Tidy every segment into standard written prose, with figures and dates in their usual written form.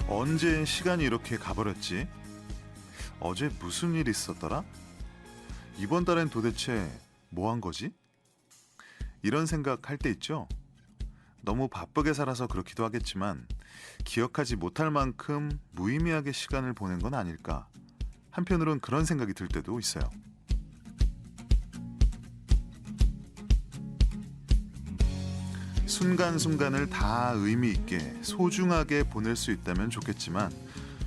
언제 시간이 이렇게 가버렸지? 어제 무슨 일 있었더라? 이번 달엔 도대체 뭐 한 거지? 이런 생각할 때 있죠? 너무 바쁘게 살아서 그렇기도 하겠지만 기억하지 못할 만큼 무의미하게 시간을 보낸 건 아닐까? 한편으론 그런 생각이 들 때도 있어요. 순간순간을 다 의미 있게 소중하게 보낼 수 있다면 좋겠지만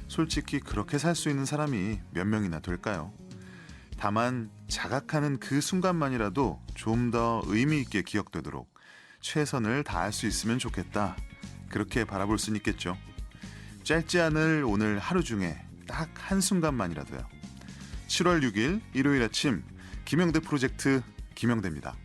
솔직히 그렇게 살 수 있는 사람이 몇 명이나 될까요? 다만 자각하는 그 순간만이라도 좀 더 의미 있게 기억되도록 최선을 다할 수 있으면 좋겠다. 그렇게 바라볼 수는 있겠죠. 짧지 않을 오늘 하루 중에 딱 한순간만이라도요. 7월 6일 일요일 아침 김영대 프로젝트 김영대입니다.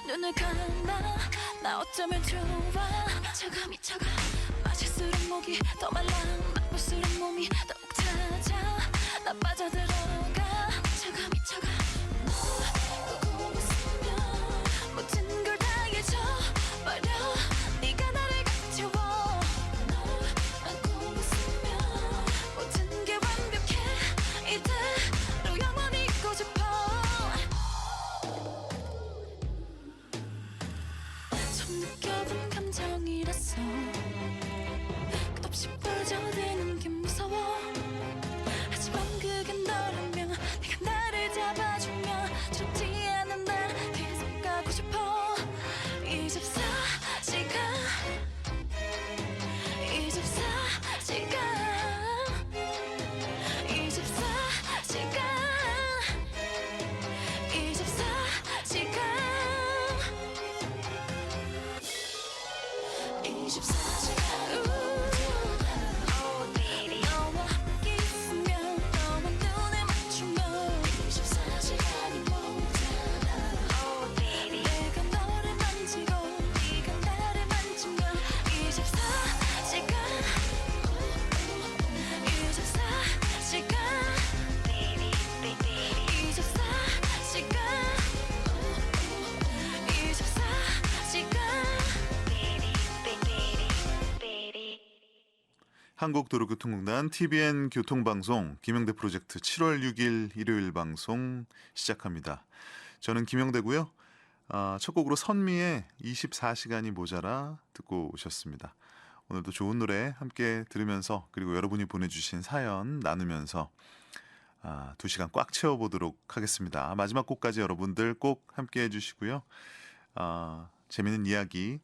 눈을 감아 나 어쩌면 좋아 미쳐가 마실수록 목이 더 말라 맛볼수록 몸이 더욱 찾아 나 빠져들어가 미쳐가 너 보고 있으면 모든 걸 다 잊어버려 네가 나를 가져워 널 안고 있으면 모든 게 완벽해 이대로 영원히 있고 싶어 처음 느껴본 감정이라서 끝없이 빠져드는 게 무서워 하지만 그게 너라면 네가 나를 잡아주면 두렵지 않은 날 계속 가고 싶어 24시간 24시간 24시간 24시간 24시간 너와 함께 있으면 너와 눈을 맞추면 24시간이 모자라 내가 너를 만지고 네가 나를 만지면 24시간 24시간 24시간 한국도로교통공단 TBN 교통방송 김영대 프로젝트 7월 6일 일요일 방송 시작합니다. 저는 김영대고요. 첫 곡으로 선미의 24시간이 모자라 듣고 오셨습니다. 오늘도 좋은 노래 함께 들으면서 그리고 여러분이 보내주신 사연 나누면서 2시간 꽉 채워보도록 하겠습니다. 마지막 곡까지 여러분들 꼭 함께 해주시고요. 재미있는 이야기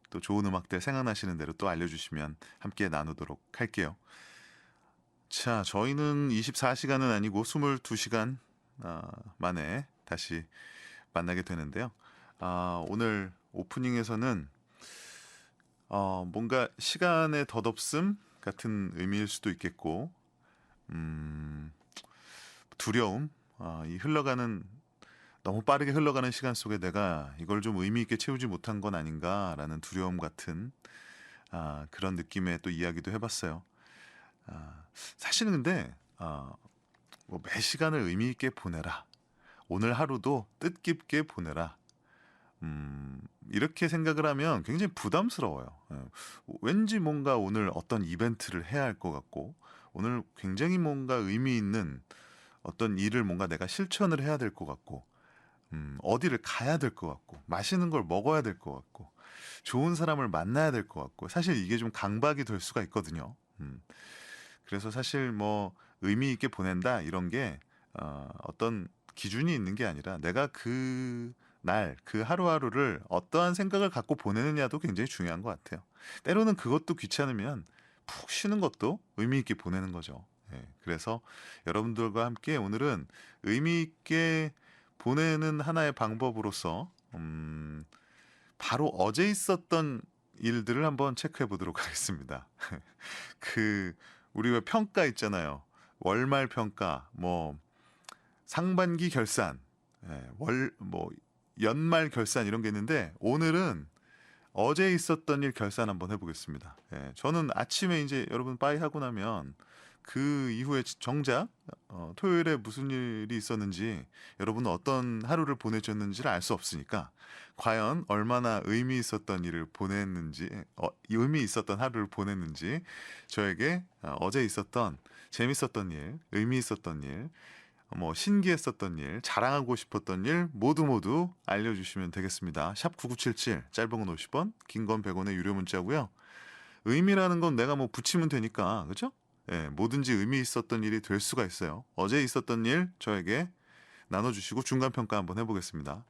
또 좋은 음악들 생각나시는 대로 또 알려주시면 함께 나누도록 할게요. 자, 저희는 24시간은 아니고 22시간 만에 다시 만나게 되는데요. 오늘 오프닝에서는 뭔가 시간의 덧없음 같은 의미일 수도 있겠고 두려움, 이 흘러가는 너무 빠르게 흘러가는 시간 속에 내가 이걸 좀 의미 있게 채우지 못한 건 아닌가라는 두려움 같은 그런 느낌의 또 이야기도 해봤어요. 사실은 근데 뭐 매 시간을 의미 있게 보내라. 오늘 하루도 뜻깊게 보내라. 이렇게 생각을 하면 굉장히 부담스러워요. 예. 왠지 뭔가 오늘 어떤 이벤트를 해야 할 것 같고, 오늘 굉장히 뭔가 의미 있는 어떤 일을 뭔가 내가 실천을 해야 될 것 같고, 어디를 가야 될 것 같고, 맛있는 걸 먹어야 될 것 같고, 좋은 사람을 만나야 될 것 같고, 사실 이게 좀 강박이 될 수가 있거든요. 그래서 사실 뭐 의미 있게 보낸다 이런 게 어떤 기준이 있는 게 아니라 내가 그 날, 그 하루하루를 어떠한 생각을 갖고 보내느냐도 굉장히 중요한 것 같아요. 때로는 그것도 귀찮으면 푹 쉬는 것도 의미 있게 보내는 거죠. 예, 그래서 여러분들과 함께 오늘은 의미 있게 보내는 하나의 방법으로서 바로 어제 있었던 일들을 한번 체크해 보도록 하겠습니다. 그 우리 왜 평가 있잖아요. 월말 평가, 뭐 상반기 결산, 뭐 연말 결산 이런 게 있는데 오늘은 어제 있었던 일 결산 한번 해보겠습니다. 저는 아침에 이제 여러분 빠이 하고 나면 그 이후에 정작 토요일에 무슨 일이 있었는지 여러분은 어떤 하루를 보내셨는지를 알 수 없으니까 과연 얼마나 의미 있었던 일을 보냈는지 의미 있었던 하루를 보냈는지 저에게 어제 있었던 재밌었던 일, 의미 있었던 일, 뭐 신기했었던 일, 자랑하고 싶었던 일 모두 알려주시면 되겠습니다. 샵 9977 짧은 건 50원, 긴 건 100원의 유료 문자고요. 의미라는 건 내가 뭐 붙이면 되니까 그렇죠? 예, 뭐든지 의미 있었던 일이 될 수가 있어요. 어제 있었던 일 저에게 나눠주시고 중간평가 한번 해보겠습니다.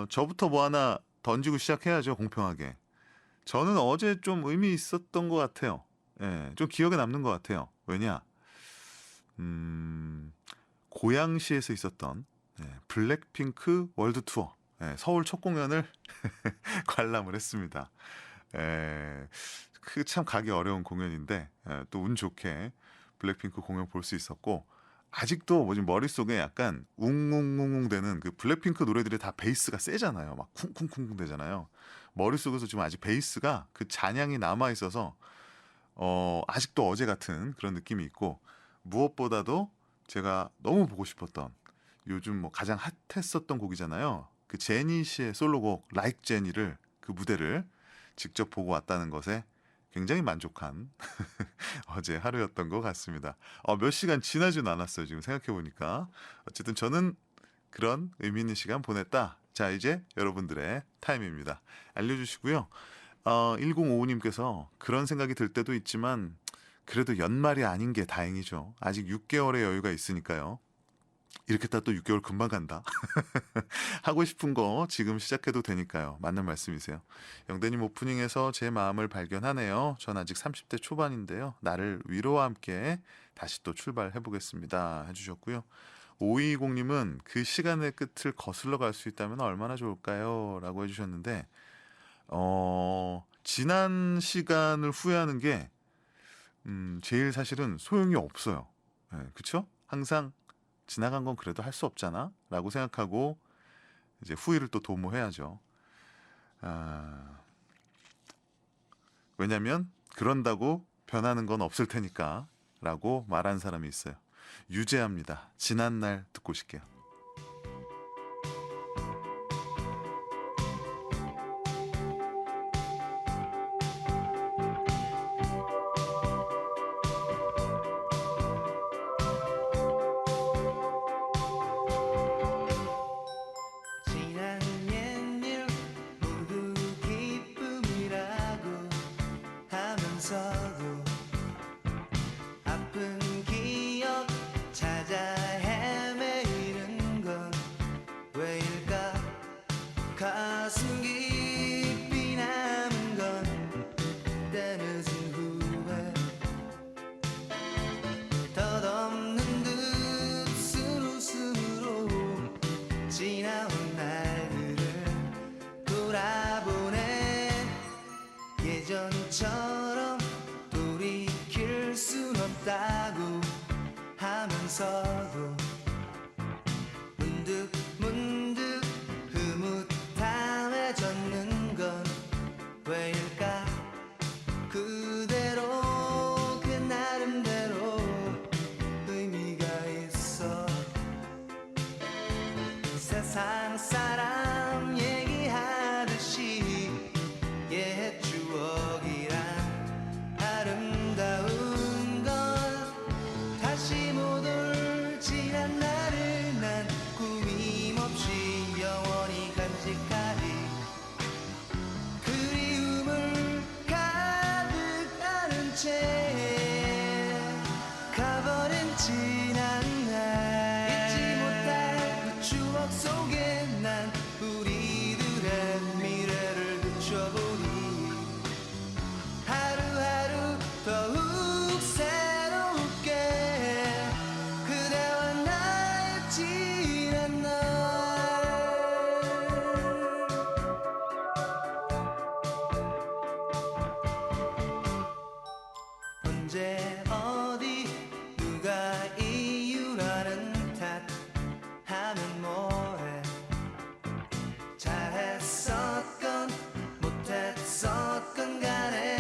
저부터 뭐 하나 던지고 시작해야죠. 공평하게. 저는 어제 좀 의미 있었던 것 같아요. 예, 좀 기억에 남는 것 같아요. 왜냐? 고양시에서 있었던 블랙핑크 월드 투어 서울 첫 공연을 관람을 했습니다. 그 참 가기 어려운 공연인데 또 운 좋게 블랙핑크 공연 볼 수 있었고 아직도 뭐지 머릿속에 약간 웅웅웅웅 되는 그 블랙핑크 노래들이 다 베이스가 세잖아요. 막 쿵쿵쿵쿵 되잖아요. 머릿속에서 지금 아직 베이스가 그 잔향이 남아 있어서 아직도 어제 같은 그런 느낌이 있고 무엇보다도 제가 너무 보고 싶었던 요즘 뭐 가장 핫했었던 곡이잖아요. 그 제니 씨의 솔로곡 Like 제니를 그 무대를 직접 보고 왔다는 것에 굉장히 만족한 어제 하루였던 것 같습니다. 몇 시간 지나진 않았어요. 지금 생각해 보니까 어쨌든 저는 그런 의미 있는 시간 보냈다. 자 이제 여러분들의 타임입니다. 알려주시고요. 1055님께서 그런 생각이 들 때도 있지만 그래도 연말이 아닌 게 다행이죠. 아직 6개월의 여유가 있으니까요. 이렇게 딱 또 6개월 금방 간다. 하고 싶은 거 지금 시작해도 되니까요. 맞는 말씀이세요. 영대님 오프닝에서 제 마음을 발견하네요. 전 아직 30대 초반인데요. 나를 위로와 함께 다시 또 출발해보겠습니다. 해주셨고요. 5220님은 그 시간의 끝을 거슬러 갈 수 있다면 얼마나 좋을까요? 라고 해주셨는데 지난 시간을 후회하는 게 제일 사실은 소용이 없어요. 그쵸? 항상 지나간 건 그래도 할 수 없잖아 라고 생각하고 이제 후회를 또 도모해야죠. 왜냐면 그런다고 변하는 건 없을 테니까 라고 말한 사람이 있어요. 유재합니다. 지난날 듣고 오실게요. 지난 옛일 모두 기쁨이라고 하면서도 아픈 기억 찾아 헤매이는 건 왜일까? 가슴 깊이 남은 건 때늦은 후회 덧없는 듯 웃음으로 지나온 날들을 돌아보네. 예전처럼 돌이킬 순 없다. 있어도 문득 문득 흐뭇함해졌는 건 왜일까? 그대로 그 나름대로 의미가 있어. 세상 사람 얘기하듯이 옛 추억이란 아름다운 건 다시 못 올 지난 날을 난 꾸밈없이 영원히 간직하리. 그리움을 가득 안은 채 가버린 지난 날 잊지 못할 그 추억 속에 난 우리들의 미래를 비춰보리. 하루하루 더욱 새롭게 그대와 나의 지난 날. 언제 어디 누가 이유라는 탓 하면 뭐해. 잘했었건 못했었건 간에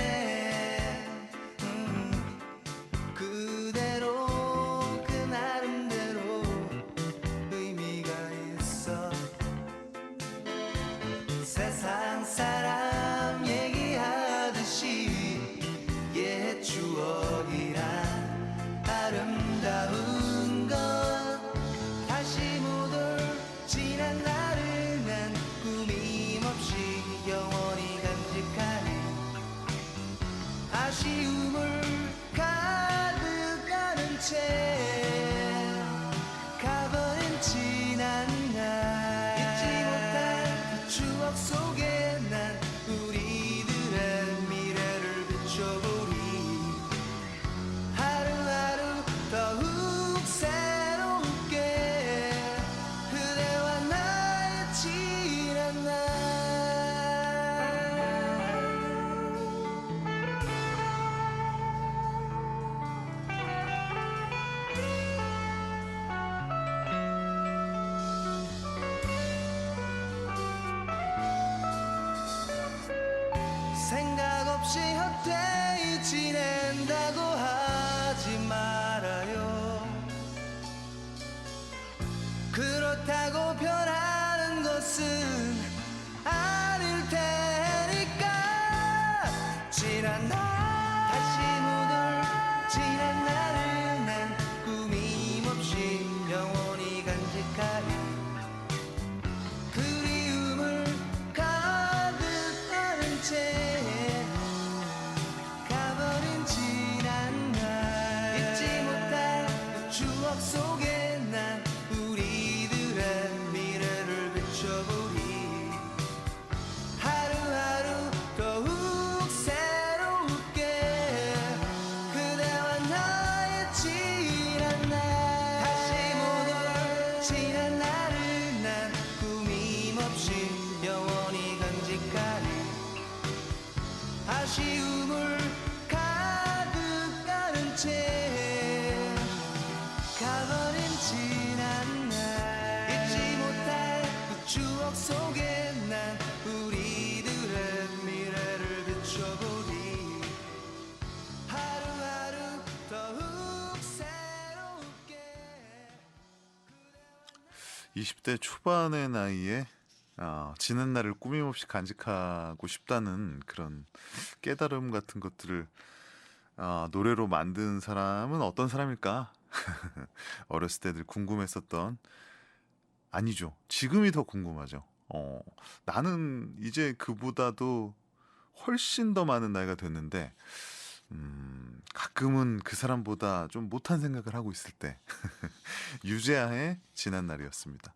그대로 그 나름대로 의미가 있어. 세상 사람 얘기하듯이 옛 추억이란 아름다운 건 다시 못 올 지난 날을 난 꾸밈없이 영원히 간직하리. 아쉬움을 가득 안은 채 가버린 지난 날 잊지 못할 그 추억 속에 난 우리들의 미래를 비춰보리. 하루하루 더욱 새롭게 그대와 나의 지난 날. 생각 없이 헛되이 지낸다고 하지 말아요. 그렇다고 변하는 것은 아닐 테니까. 지난 날 다시 못 올 지난 날을 난 꾸밈없이 영원히 간직하리. 그리움을 가득 안은 채 가버린 지난 날 잊지 못할 그 추억 속에 난 우리들의 미래를 비춰보리. 하루하루 더욱 새롭게 그대와 나의 지난 날 다시 못 올 지난 날을 난 꾸밈없이 영원히 간직하리. 아쉬움을 가득 안은 채 가버린 지난 날 잊지 못할 그 추억 속에 난 우리들의 미래를 비춰보리. 하루하루 더욱 새롭게 20대 초반의 나이에 지난 날을 꾸밈없이 간직하고 싶다는 그런 깨달음 같은 것들을 노래로 만든 사람은 어떤 사람일까? 어렸을 때 늘 궁금했었던, 아니죠. 지금이 더 궁금하죠. 나는 이제 그보다도 훨씬 더 많은 나이가 됐는데 가끔은 그 사람보다 좀 못한 생각을 하고 있을 때 유재하의 지난 날이었습니다.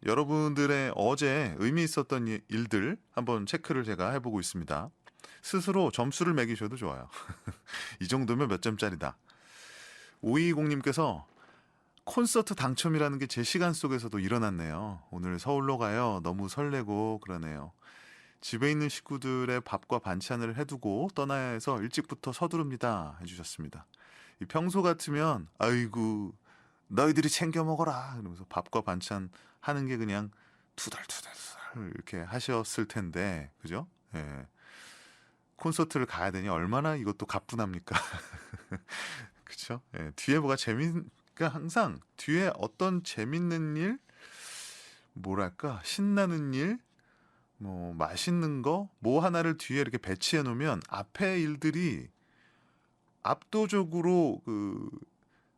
여러분들의 어제 의미 있었던 일들 한번 체크를 제가 해보고 있습니다. 스스로 점수를 매기셔도 좋아요. 이 정도면 몇 점짜리다. 520님께서 콘서트 당첨이라는 게 제 시간 속에서도 일어났네요. 오늘 서울로 가요. 너무 설레고 그러네요. 집에 있는 식구들의 밥과 반찬을 해두고 떠나야 해서 일찍부터 서두릅니다. 해주셨습니다. 이 평소 같으면 아이고 너희들이 챙겨 먹어라 이러면서 밥과 반찬 하는 게 그냥 투덜투덜 이렇게 하셨을 텐데 그죠? 예. 콘서트를 가야 되니 얼마나 이것도 가뿐합니까? 그쵸? 예. 뒤에 뭐가 그러니까 항상 뒤에 어떤 재밌는 일, 뭐랄까 신나는 일, 뭐 맛있는 거, 뭐 하나를 뒤에 이렇게 배치해 놓으면 앞에 일들이 압도적으로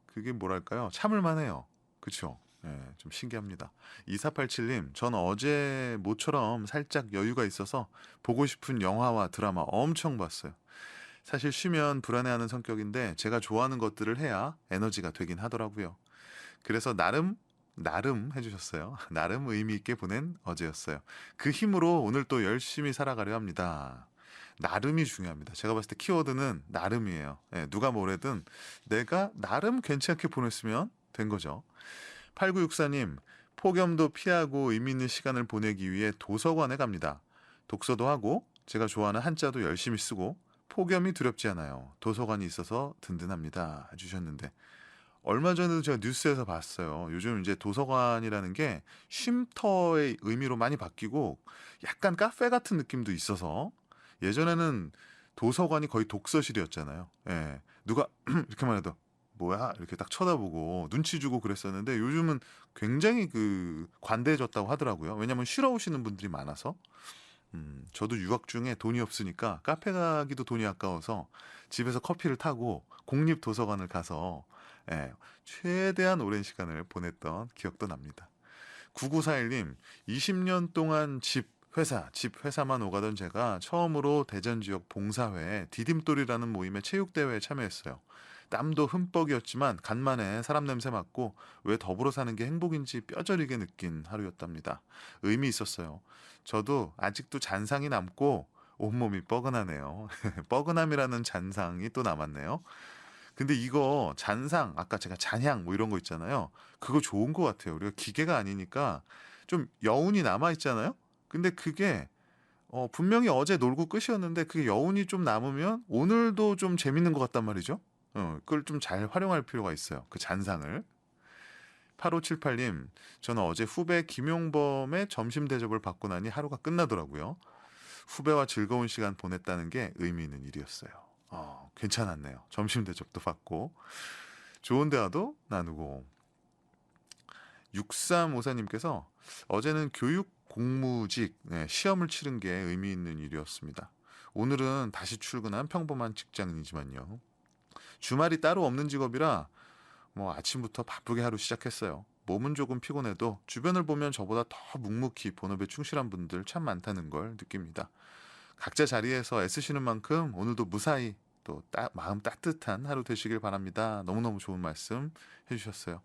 그게 뭐랄까요? 참을만 해요. 그쵸? 예, 좀 신기합니다. 2487님, 전 어제 모처럼 살짝 여유가 있어서 보고 싶은 영화와 드라마 엄청 봤어요. 사실 쉬면 불안해하는 성격인데 제가 좋아하는 것들을 해야 에너지가 되긴 하더라고요. 그래서 나름 해주셨어요. 나름 의미 있게 보낸 어제였어요. 그 힘으로 오늘 또 열심히 살아가려 합니다. 나름이 중요합니다. 제가 봤을 때 키워드는 나름이에요. 예, 누가 뭐래든 내가 나름 괜찮게 보냈으면 된 거죠. 8964님, 폭염도 피하고 의미 있는 시간을 보내기 위해 도서관에 갑니다. 독서도 하고 제가 좋아하는 한자도 열심히 쓰고 폭염이 두렵지 않아요. 도서관이 있어서 든든합니다. 해주셨는데 얼마 전에도 제가 뉴스에서 봤어요. 요즘 이제 도서관이라는 게 쉼터의 의미로 많이 바뀌고 약간 카페 같은 느낌도 있어서 예전에는 도서관이 거의 독서실이었잖아요. 예. 누가 이렇게만 해도 뭐야? 이렇게 딱 쳐다보고 눈치 주고 그랬었는데 요즘은 굉장히 관대해졌다고 하더라고요. 왜냐면 쉬러 오시는 분들이 많아서. 저도 유학 중에 돈이 없으니까 카페 가기도 돈이 아까워서 집에서 커피를 타고 공립도서관을 가서 예, 최대한 오랜 시간을 보냈던 기억도 납니다. 9941님, 20년 동안 집 회사만 오가던 제가 처음으로 대전 지역 봉사회 디딤돌이라는 모임의 체육대회에 참여했어요. 땀도 흠뻑이었지만 간만에 사람 냄새 맡고 왜 더불어 사는 게 행복인지 뼈저리게 느낀 하루였답니다. 의미 있었어요. 저도 아직도 잔상이 남고 온몸이 뻐근하네요. 뻐근함이라는 잔상이 또 남았네요. 근데 이거 잔상, 아까 제가 잔향 뭐 이런 거 있잖아요. 그거 좋은 것 같아요. 우리가 기계가 아니니까 좀 여운이 남아 있잖아요. 근데 그게 분명히 어제 놀고 끝이었는데 그게 여운이 좀 남으면 오늘도 좀 재밌는 것 같단 말이죠. 그걸 좀 잘 활용할 필요가 있어요. 그 잔상을. 8578님, 저는 어제 후배 김용범의 점심 대접을 받고 나니 하루가 끝나더라고요. 후배와 즐거운 시간 보냈다는 게 의미 있는 일이었어요. 괜찮았네요. 점심 대접도 받고 좋은 대화도 나누고. 6354님께서 어제는 교육 공무직 시험을 치른 게 의미 있는 일이었습니다. 오늘은 다시 출근한 평범한 직장인이지만요. 주말이 따로 없는 직업이라 아침부터 바쁘게 하루 시작했어요. 몸은 조금 피곤해도 주변을 보면 저보다 더 묵묵히 본업에 충실한 분들 참 많다는 걸 느낍니다. 각자 자리에서 애쓰시는 만큼 오늘도 무사히 또 마음 따뜻한 하루 되시길 바랍니다. 너무너무 좋은 말씀 해주셨어요.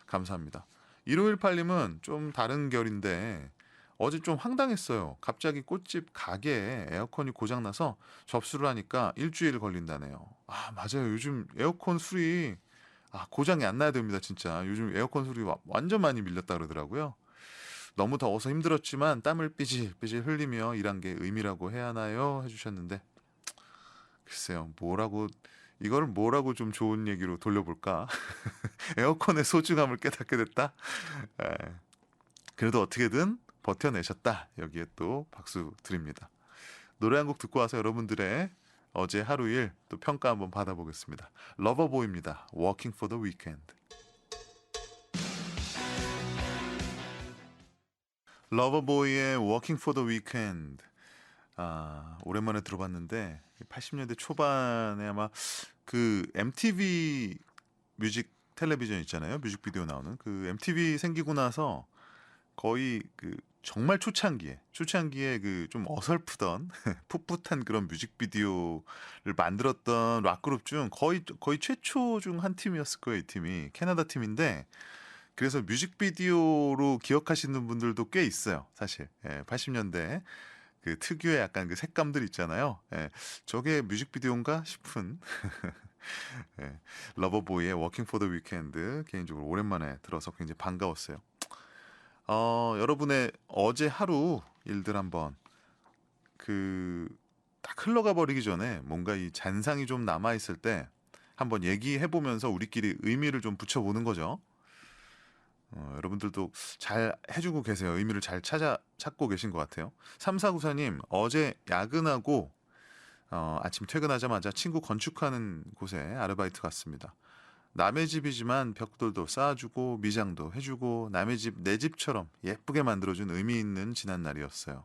감사합니다. 1518님은 좀 다른 결인데 어제 좀 황당했어요. 갑자기 꽃집 가게에 에어컨이 고장나서 접수를 하니까 일주일 걸린다네요. 맞아요. 요즘 에어컨 수리 고장이 안 나야 됩니다. 진짜 요즘 에어컨 수리 완전 많이 밀렸다 그러더라고요. 너무 더워서 힘들었지만 땀을 삐질삐질 흘리며 일한 게 의미라고 해야 하나요? 해주셨는데 글쎄요. 이걸 뭐라고 좀 좋은 얘기로 돌려볼까? 에어컨의 소중함을 깨닫게 됐다? 그래도 어떻게든 버텨내셨다. 여기에 또 박수 드립니다. 노래 한 곡 듣고 와서 여러분들의 어제 하루 일 또 평가 한번 받아보겠습니다. 러버보이입니다. Working for the Weekend. 러버보이의 Working for the Weekend. 오랜만에 들어봤는데 80년대 초반에 아마 그 MTV 뮤직 텔레비전 있잖아요. 뮤직비디오 나오는 그 MTV 생기고 나서 거의 정말 초창기에 그 좀 어설프던 풋풋한 그런 뮤직비디오를 만들었던 락그룹 중 거의 최초 중 한 팀이었을 거예요. 이 팀이 캐나다 팀인데 그래서 뮤직비디오로 기억하시는 분들도 꽤 있어요. 사실 80년대 그 특유의 약간 그 색감들 있잖아요. 저게 뮤직비디오인가 싶은 러버보이의 Working for the Weekend 개인적으로 오랜만에 들어서 굉장히 반가웠어요. 여러분의 어제 하루 일들 한번 딱 흘러가 버리기 전에 뭔가 이 잔상이 좀 남아 있을 때 한번 얘기해 보면서 우리끼리 의미를 좀 붙여보는 거죠. 여러분들도 잘 해주고 계세요. 의미를 잘 찾고 계신 것 같아요. 3494님, 어제 야근하고 아침 퇴근하자마자 친구 건축하는 곳에 아르바이트 갔습니다. 남의 집이지만 벽돌도 쌓아주고 미장도 해주고 남의 집 내 집처럼 예쁘게 만들어준 의미 있는 지난 날이었어요.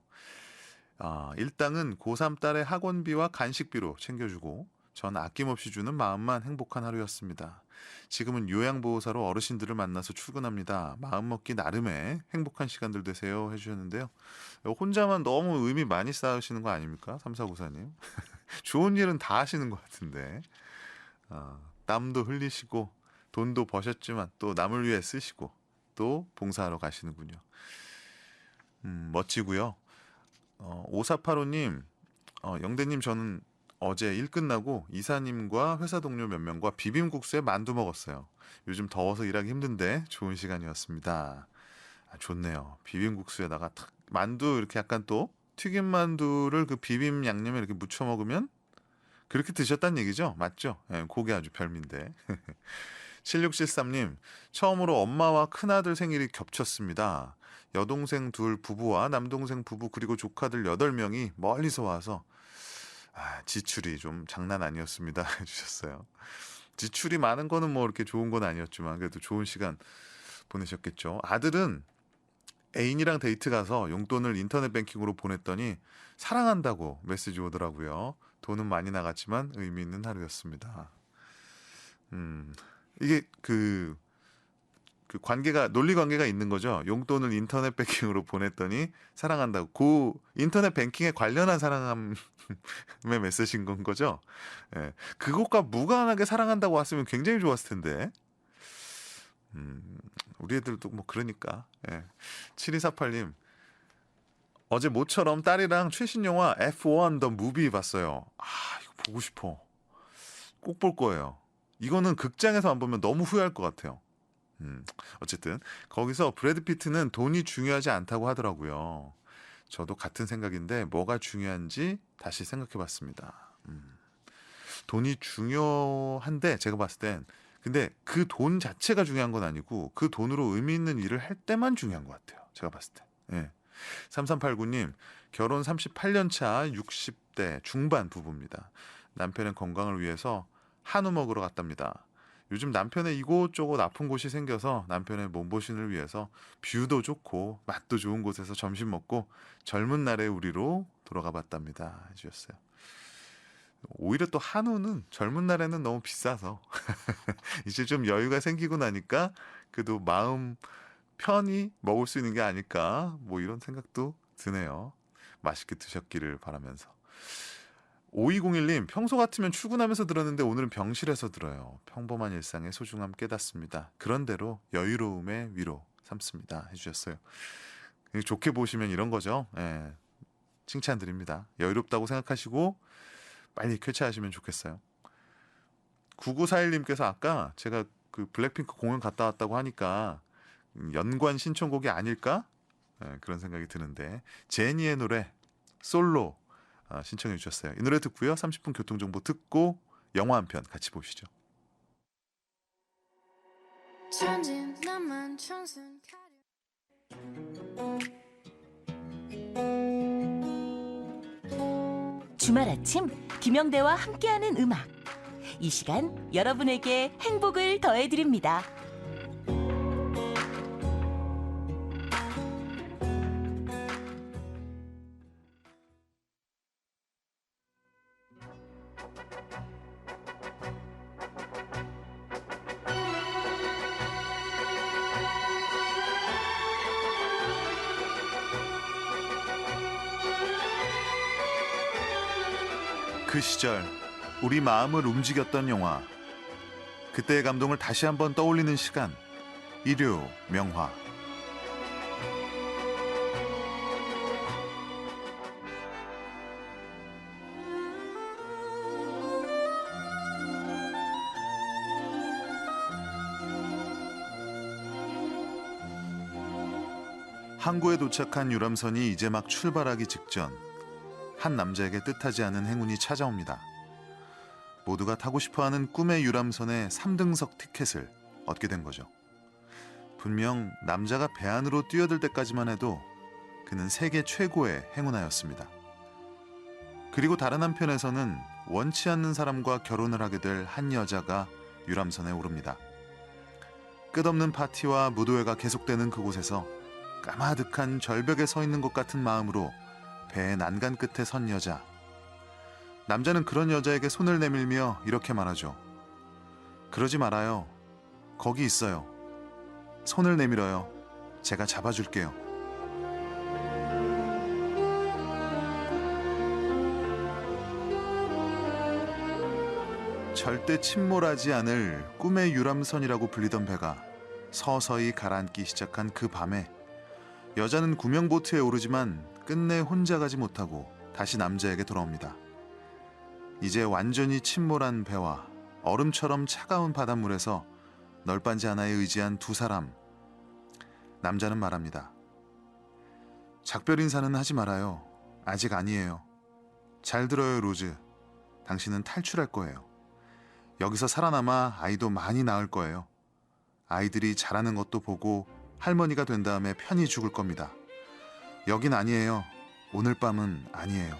일당은 고3 딸의 학원비와 간식비로 챙겨주고 전 아낌없이 주는 마음만 행복한 하루였습니다. 지금은 요양보호사로 어르신들을 만나서 출근합니다. 마음먹기 나름의 행복한 시간들 되세요 해주셨는데요. 혼자만 너무 의미 많이 쌓으시는 거 아닙니까? 3494님. 좋은 일은 다 하시는 것 같은데 땀도 흘리시고 돈도 버셨지만 또 남을 위해 쓰시고 또 봉사하러 가시는군요. 멋지고요. 5485님, 영대님 저는 어제 일 끝나고 이사님과 회사 동료 몇 명과 비빔국수에 만두 먹었어요. 요즘 더워서 일하기 힘든데 좋은 시간이었습니다. 좋네요. 비빔국수에다가 탁 만두 이렇게 약간 또 튀김 만두를 그 비빔 양념에 이렇게 묻혀 먹으면 그렇게 드셨다는 얘기죠? 맞죠? 네, 그게 아주 별미인데. 7673님, 처음으로 엄마와 큰아들 생일이 겹쳤습니다. 여동생 둘 부부와 남동생 부부 그리고 조카들 8명이 멀리서 와서 지출이 좀 장난 아니었습니다 해주셨어요. 지출이 많은 거는 뭐 이렇게 좋은 건 아니었지만 그래도 좋은 시간 보내셨겠죠. 아들은 애인이랑 데이트 가서 용돈을 인터넷 뱅킹으로 보냈더니 사랑한다고 메시지 오더라고요. 돈은 많이 나갔지만 의미 있는 하루였습니다. 이게 그 관계가 논리 관계가 있는 거죠. 용돈을 인터넷 뱅킹으로 보냈더니 사랑한다고. 그 인터넷 뱅킹에 관련한 사랑함의 메시지인 건 거죠. 예. 그것과 무관하게 사랑한다고 왔으면 굉장히 좋았을 텐데. 우리 애들도 뭐 그러니까. 예. 7248님, 어제 모처럼 딸이랑 최신 영화 F1 더 무비 봤어요. 이거 보고 싶어. 꼭 볼 거예요. 이거는 극장에서 안 보면 너무 후회할 것 같아요. 어쨌든 거기서 브래드 피트는 돈이 중요하지 않다고 하더라고요. 저도 같은 생각인데 뭐가 중요한지 다시 생각해 봤습니다. 돈이 중요한데 제가 봤을 땐 근데 그 돈 자체가 중요한 건 아니고 그 돈으로 의미 있는 일을 할 때만 중요한 것 같아요. 제가 봤을 때. 예. 3389님, 결혼 38년 차 60대 중반 부부입니다. 남편의 건강을 위해서 한우 먹으러 갔답니다. 요즘 남편의 이곳저곳 아픈 곳이 생겨서 남편의 몸보신을 위해서 뷰도 좋고 맛도 좋은 곳에서 점심 먹고 젊은 날의 우리로 돌아가 봤답니다 해주셨어요. 오히려 또 한우는 젊은 날에는 너무 비싸서 이제 좀 여유가 생기고 나니까 그래도 마음 편히 먹을 수 있는 게 아닐까 뭐 이런 생각도 드네요. 맛있게 드셨기를 바라면서. 5201님, 평소 같으면 출근하면서 들었는데 오늘은 병실에서 들어요. 평범한 일상의 소중함 깨닫습니다. 그런대로 여유로움의 위로 삼습니다 해주셨어요. 좋게 보시면 이런 거죠. 예, 칭찬드립니다. 여유롭다고 생각하시고 빨리 쾌차하시면 좋겠어요. 9941님께서 아까 제가 그 블랙핑크 공연 갔다 왔다고 하니까 연관 신청곡이 아닐까? 예, 그런 생각이 드는데 제니의 노래 솔로 신청해 주셨어요. 이 노래 듣고요. 30분 교통정보 듣고 영화 한 편 같이 보시죠. 천진 나만 청순 주말 아침 김영대와 함께하는 음악. 이 시간 여러분에게 행복을 더해드립니다. 그 시절 우리 마음을 움직였던 영화, 그때의 감동을 다시 한번 떠올리는 시간, 일요 명화. 항구에 도착한 유람선이 이제 막 출발하기 직전 한 남자에게 뜻하지 않은 행운이 찾아옵니다. 모두가 타고 싶어하는 꿈의 유람선의 3등석 티켓을 얻게 된 거죠. 분명 남자가 배 안으로 뛰어들 때까지만 해도 그는 세계 최고의 행운아였습니다. 그리고 다른 한편에서는 원치 않는 사람과 결혼을 하게 될 한 여자가 유람선에 오릅니다. 끝없는 파티와 무도회가 계속되는 그곳에서 까마득한 절벽에 서 있는 것 같은 마음으로 배의 난간 끝에 선 여자. 남자는 그런 여자에게 손을 내밀며 이렇게 말하죠. 그러지 말아요. 거기 있어요. 손을 내밀어요. 제가 잡아줄게요. 절대 침몰하지 않을 꿈의 유람선이라고 불리던 배가 서서히 가라앉기 시작한 그 밤에 여자는 구명보트에 오르지만 끝내 혼자 가지 못하고 다시 남자에게 돌아옵니다. 이제 완전히 침몰한 배와 얼음처럼 차가운 바닷물에서 널빤지 하나에 의지한 두 사람. 남자는 말합니다. 작별 인사는 하지 말아요. 아직 아니에요. 잘 들어요, 로즈. 당신은 탈출할 거예요. 여기서 살아남아 아이도 많이 낳을 거예요. 아이들이 자라는 것도 보고 할머니가 된 다음에 편히 죽을 겁니다. 여긴 아니에요. 오늘 밤은 아니에요.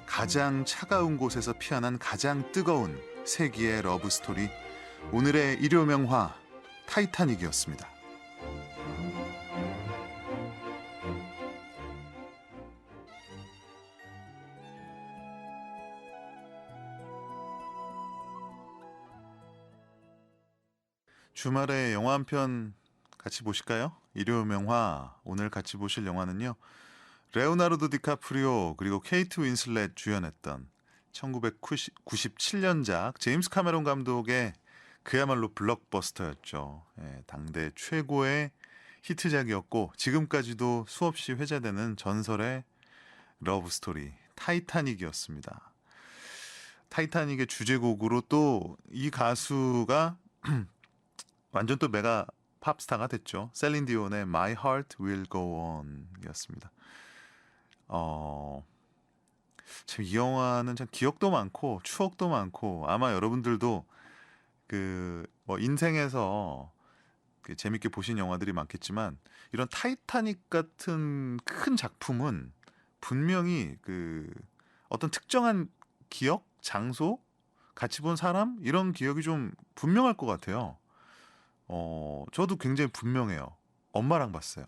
가장 차가운 곳에서 피어난 가장 뜨거운 세기의 러브 스토리. 오늘의 일요 명화 타이타닉이었습니다. 주말에 영화 한 편 같이 보실까요? 일요 명화. 오늘 같이 보실 영화는요. 레오나르도 디카프리오 그리고 케이트 윈슬렛 주연했던 1997년작 제임스 카메론 감독의 그야말로 블록버스터였죠. 당대 최고의 히트작이었고 지금까지도 수없이 회자되는 전설의 러브 스토리 타이타닉이었습니다. 타이타닉의 주제곡으로 또 이 가수가 완전 또 메가 팝스타가 됐죠. 셀린 디온의 My Heart Will Go On 이었습니다. 참 이 영화는 참 기억도 많고 추억도 많고 아마 여러분들도 그 뭐 인생에서 그 재밌게 보신 영화들이 많겠지만 이런 타이타닉 같은 큰 작품은 분명히 그 어떤 특정한 기억, 장소, 같이 본 사람 이런 기억이 좀 분명할 것 같아요. 저도 굉장히 분명해요. 엄마랑 봤어요.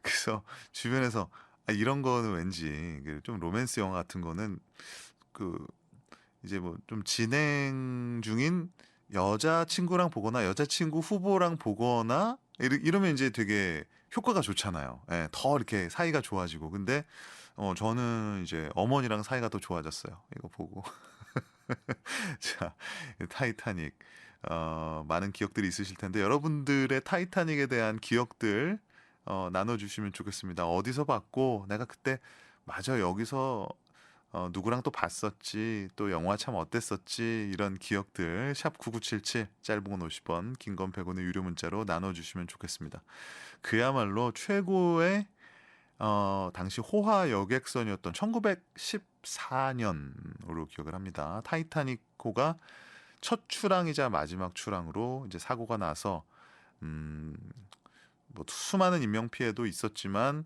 그래서 주변에서 이런 거는 왠지 좀 로맨스 영화 같은 거는 그 이제 뭐 좀 진행 중인 여자친구랑 보거나 여자친구 후보랑 보거나 이러면 이제 되게 효과가 좋잖아요. 예, 더 이렇게 사이가 좋아지고. 근데 저는 이제 어머니랑 사이가 더 좋아졌어요. 이거 보고. 자, 타이타닉. 많은 기억들이 있으실 텐데 여러분들의 타이타닉에 대한 기억들 나눠주시면 좋겠습니다. 어디서 봤고 내가 그때 맞아 여기서 누구랑 또 봤었지 또 영화 참 어땠었지 이런 기억들 샵 9977 짧은 건 50원 긴 건 100원의 유료 문자로 나눠주시면 좋겠습니다. 그야말로 최고의 당시 호화 여객선이었던 1914년으로 기억을 합니다. 타이타닉호가 첫 출항이자 마지막 출항으로 이제 사고가 나서 뭐 수많은 인명 피해도 있었지만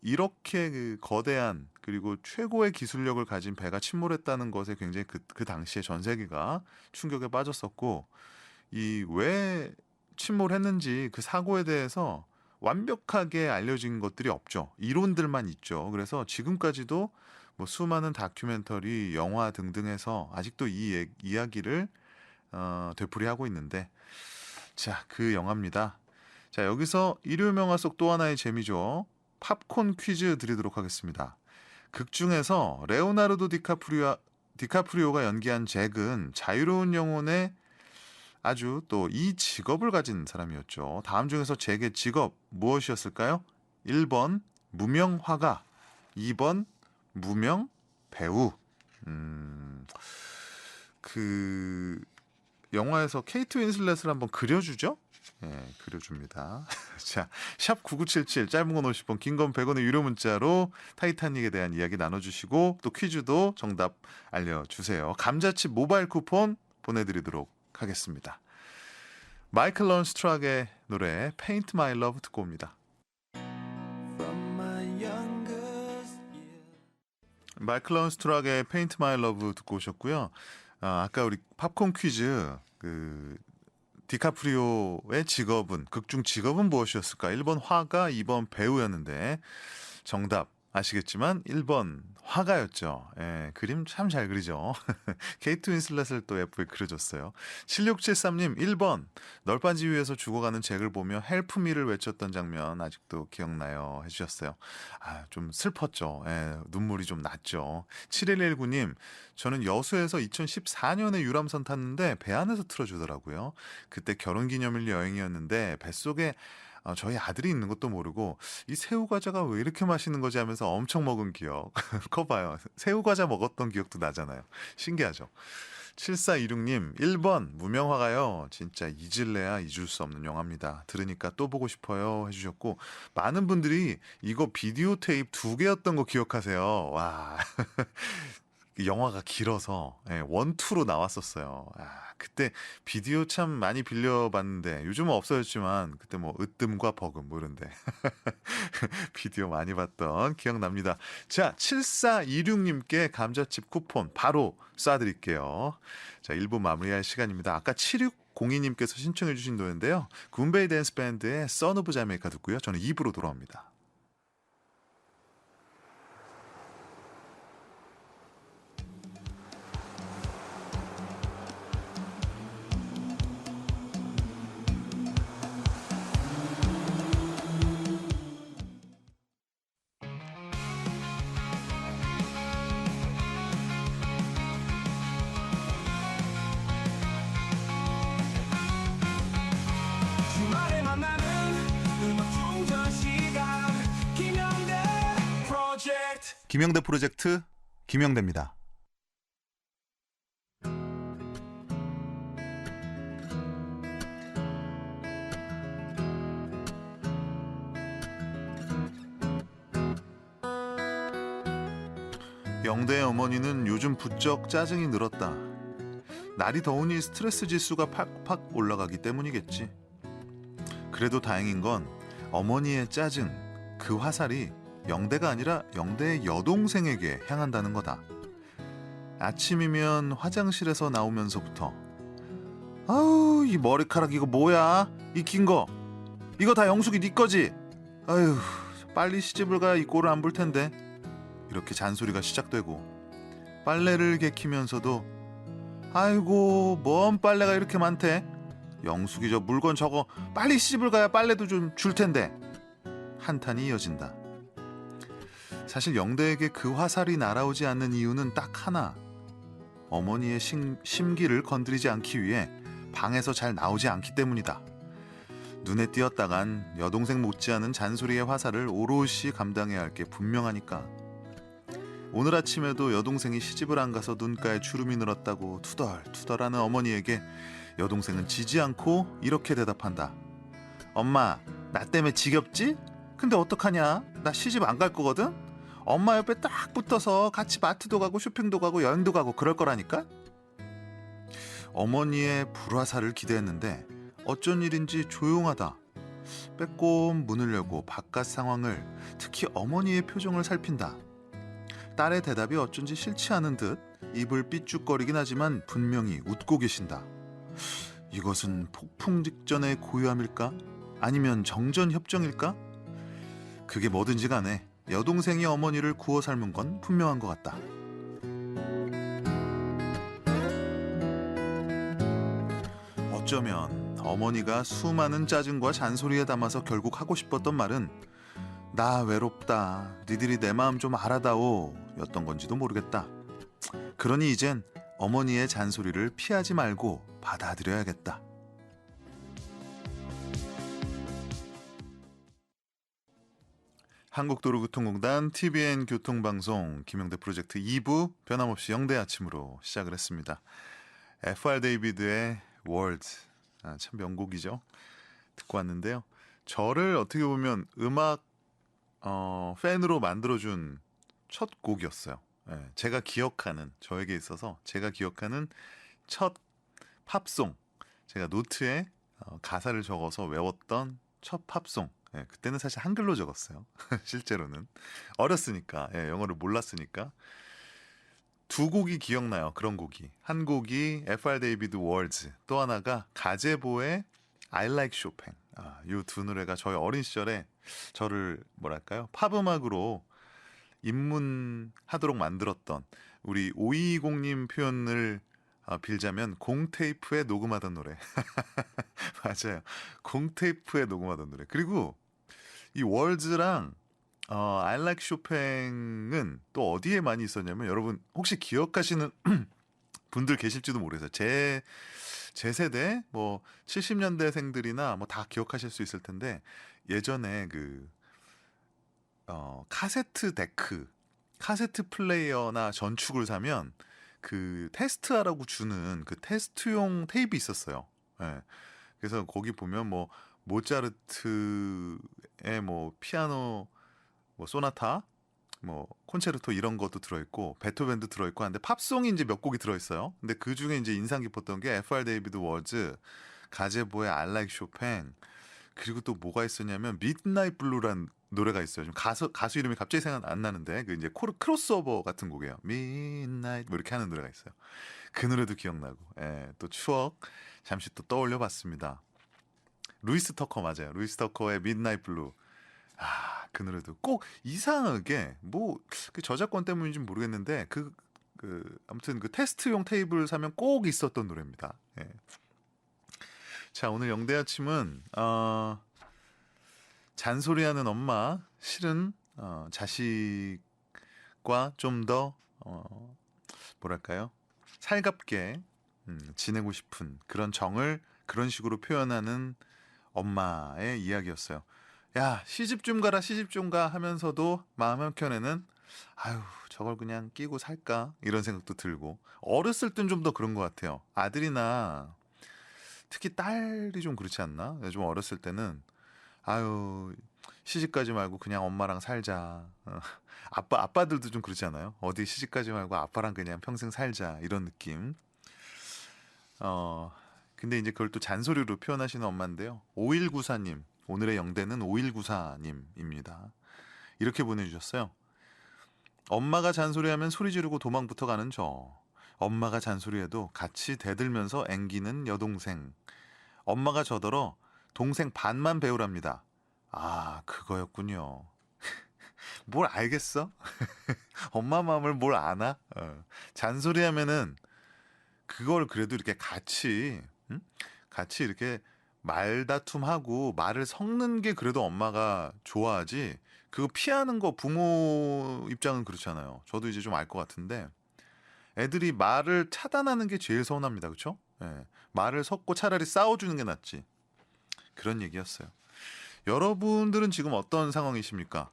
이렇게 그 거대한 그리고 최고의 기술력을 가진 배가 침몰했다는 것에 굉장히 그 당시에 전 세계가 충격에 빠졌었고 이 왜 침몰했는지 그 사고에 대해서 완벽하게 알려진 것들이 없죠. 이론들만 있죠. 그래서 지금까지도 뭐 수많은 다큐멘터리, 영화 등등에서 아직도 이 이야기를 되풀이하고 있는데 자, 그 영화입니다. 자, 여기서 일요 명화 속 또 하나의 재미죠. 팝콘 퀴즈 드리도록 하겠습니다. 극 중에서 레오나르도 디카프리오가 연기한 잭은 자유로운 영혼의 아주 또 이 직업을 가진 사람이었죠. 다음 중에서 잭의 직업 무엇이었을까요? 1번 무명 화가, 2번 무명 배우. 그 영화에서 케이트 윈슬렛을 한번 그려주죠? 예, 그려줍니다. 자, 샵 9977 짧은 건 50원, 긴 건 100원의 유료 문자로 타이타닉에 대한 이야기 나눠주시고 또 퀴즈도 정답 알려주세요. 감자칩 모바일 쿠폰 보내드리도록 하겠습니다. 마이클 런스트락의 노래 Paint My Love 듣고 옵니다. From my youngest year. 마이클 런스트락의 Paint My Love 듣고 오셨고요. 아까 우리 팝콘 퀴즈 디카프리오의 직업은 극중 직업은 무엇이었을까? 1번 화가, 2번 배우였는데 정답 아시겠지만 1번 화가였죠. 예, 그림 참 잘 그리죠. 케이트 윈슬렛을 또 예쁘게 그려줬어요. 7673님 1번 널빤지 위에서 죽어가는 잭을 보며 헬프 미를 외쳤던 장면 아직도 기억나요 해주셨어요. 좀 슬펐죠. 예, 눈물이 좀 났죠. 7119님 저는 여수에서 2014년에 유람선 탔는데 배 안에서 틀어주더라고요. 그때 결혼기념일 여행이었는데 뱃속에 저희 아들이 있는 것도 모르고 이 새우과자가 왜 이렇게 맛있는 거지 하면서 엄청 먹은 기억. 그거 봐요. 새우과자 먹었던 기억도 나잖아요. 신기하죠. 7426님 1번 무명화가요. 진짜 잊을래야 잊을 수 없는 영화입니다. 들으니까 또 보고 싶어요 해주셨고 많은 분들이 이거 비디오 테이프 2개였던 거 기억하세요. 와 영화가 길어서 원, 투로 나왔었어요. 그때 비디오 참 많이 빌려봤는데 요즘은 없어졌지만 그때 뭐 으뜸과 버금 뭐 이런데 비디오 많이 봤던 기억납니다. 자 7426님께 감자칩 쿠폰 바로 쏴드릴게요. 자 1부 마무리할 시간입니다. 아까 7602님께서 신청해 주신 노래인데요. 굼베이 댄스 밴드의 선 오브 자메이카 듣고요. 저는 2부로 돌아옵니다. 주말에 만나는 음악 충전 시간 김영대 프로젝트. 김영대 프로젝트 김영대입니다. 영대의 어머니는 요즘 부쩍 짜증이 늘었다. 날이 더우니 스트레스 지수가 팍팍 올라가기 때문이겠지. 그래도 다행인 건 어머니의 짜증, 그 화살이 영대가 아니라 영대의 여동생에게 향한다는 거다. 아침이면 화장실에서 나오면서부터 아우 이 머리카락 이거 뭐야? 이 긴 거 이거 다 영숙이 네 거지? 아유 빨리 시집을 가야 이 꼴을 안 볼 텐데. 이렇게 잔소리가 시작되고 빨래를 개키면서도 아이고 뭔 빨래가 이렇게 많대? 영숙이 저 물건 저거 빨리 시집을 가야 빨래도 좀 줄 텐데. 한탄이 이어진다. 사실 영대에게 그 화살이 날아오지 않는 이유는 딱 하나. 어머니의 심기를 건드리지 않기 위해 방에서 잘 나오지 않기 때문이다. 눈에 띄었다간 여동생 못지않은 잔소리의 화살을 오롯이 감당해야 할 게 분명하니까. 오늘 아침에도 여동생이 시집을 안 가서 눈가에 주름이 늘었다고 투덜투덜하는 어머니에게 여동생은 지지 않고 이렇게 대답한다. 엄마, 나 때문에 지겹지? 근데 어떡하냐? 나 시집 안 갈 거거든? 엄마 옆에 딱 붙어서 같이 마트도 가고 쇼핑도 가고 여행도 가고 그럴 거라니까? 어머니의 불화살을 기대했는데 어쩐 일인지 조용하다. 빼꼼 문을 열고 바깥 상황을, 특히 어머니의 표정을 살핀다. 딸의 대답이 어쩐지 싫지 않은 듯 입을 삐죽거리긴 하지만 분명히 웃고 계신다. 이것은 폭풍 직전의 고요함일까? 아니면 정전협정일까? 그게 뭐든지 간에 여동생이 어머니를 구워 삶은 건 분명한 것 같다. 어쩌면 어머니가 수많은 짜증과 잔소리에 담아서 결국 하고 싶었던 말은 나 외롭다, 니들이 내 마음 좀 알아다오 였던 건지도 모르겠다. 그러니 이젠 어머니의 잔소리를 피하지 말고 받아들여야겠다. 한국도로교통공단 TBN 교통방송 김영대 프로젝트 2부 변함없이 영대 아침으로 시작을 했습니다. FR 데이비드의 Words. 참 명곡이죠. 듣고 왔는데요. 저를 어떻게 보면 음악 팬으로 만들어준 첫 곡이었어요. 예, 제가 기억하는, 저에게 있어서 제가 기억하는 첫 팝송. 제가 노트에 가사를 적어서 외웠던 첫 팝송. 예, 그때는 사실 한글로 적었어요. 실제로는 어렸으니까, 예, 영어를 몰랐으니까. 두 곡이 기억나요. 그런 곡이. 한 곡이 F.R. 데이비드 월즈, 또 하나가 가제보의 I Like Chopin. 이 두 노래가 저희 어린 시절에 저를 뭐랄까요? 팝 음악으로 입문하도록 만들었던, 우리 5220님 표현을 빌자면 공테이프에 녹음하던 노래. 맞아요. 공테이프에 녹음하던 노래. 그리고 이 월즈랑 I Like Chopin은 또 어디에 많이 있었냐면, 여러분 혹시 기억하시는 분들 계실지도 모르겠어요. 제 세대 뭐 70년대생들이나 뭐 다 기억하실 수 있을 텐데, 예전에 그 카세트 데크, 카세트 플레이어나 전축을 사면 그 테스트하라고 주는 그 테스트용 테이프 있었어요. 예. 그래서 거기 보면 뭐 모차르트의 뭐 피아노 뭐 소나타, 뭐 콘체르토 이런 것도 들어있고 베토벤도 들어있고 한데, 팝송이 이제 몇 곡이 들어있어요. 근데 그 중에 이제 인상 깊었던 게 F.R. 데이비드 월즈, 가제보의 I Like Chopin, 그리고 또 뭐가 있었냐면 미드나잇 블루란 노래가 있어요. 좀 가수 이름이 갑자기 생각 안 나는데, 그 이제 크로스오버 같은 곡이에요. 미드나잇 뭐 이렇게 하는 노래가 있어요. 그 노래도 기억나고, 예, 또 추억 잠시 또 떠올려봤습니다. 루이스 터커, 맞아요. 루이스 터커의 미드나잇 블루. 그 노래도 꼭 이상하게 뭐 그 저작권 때문인지 모르겠는데 아무튼 그 테스트용 테이블 사면 꼭 있었던 노래입니다. 예. 자, 오늘 영대 아침은 잔소리하는 엄마, 실은 자식과 좀 더 뭐랄까요, 살갑게 지내고 싶은 그런 정을 그런 식으로 표현하는 엄마의 이야기였어요. 야, 시집 좀 가라, 시집 좀 가 하면서도 마음 한켠에는 아유, 저걸 그냥 끼고 살까, 이런 생각도 들고. 어렸을 땐 좀 더 그런 것 같아요. 아들이나 특히 딸이 좀 그렇지 않나? 좀 어렸을 때는 아유, 시집 가지 말고 그냥 엄마랑 살자. 아빠들도 좀 그렇지 않아요? 어디 시집 가지 말고 아빠랑 그냥 평생 살자, 이런 느낌. 근데 이제 그걸 또 잔소리로 표현하시는 엄마인데요. 5194님, 오늘의 영대는 5194님입니다. 이렇게 보내주셨어요. 엄마가 잔소리하면 소리 지르고 도망부터 가는 저. 엄마가 잔소리해도 같이 대들면서 앵기는 여동생. 엄마가 저더러 동생 반만 배우랍니다. 그거였군요. 뭘 알겠어? 엄마 마음을 뭘 아나? 잔소리하면은 그걸 그래도 이렇게 같이 이렇게 말다툼하고 말을 섞는 게 그래도 엄마가 좋아하지, 그거 피하는 거 부모 입장은 그렇잖아요. 저도 이제 좀 알 것 같은데, 애들이 말을 차단하는 게 제일 서운합니다. 그렇죠? 예, 말을 섞고 차라리 싸워주는 게 낫지. 그런 얘기였어요. 여러분들은 지금 어떤 상황이십니까?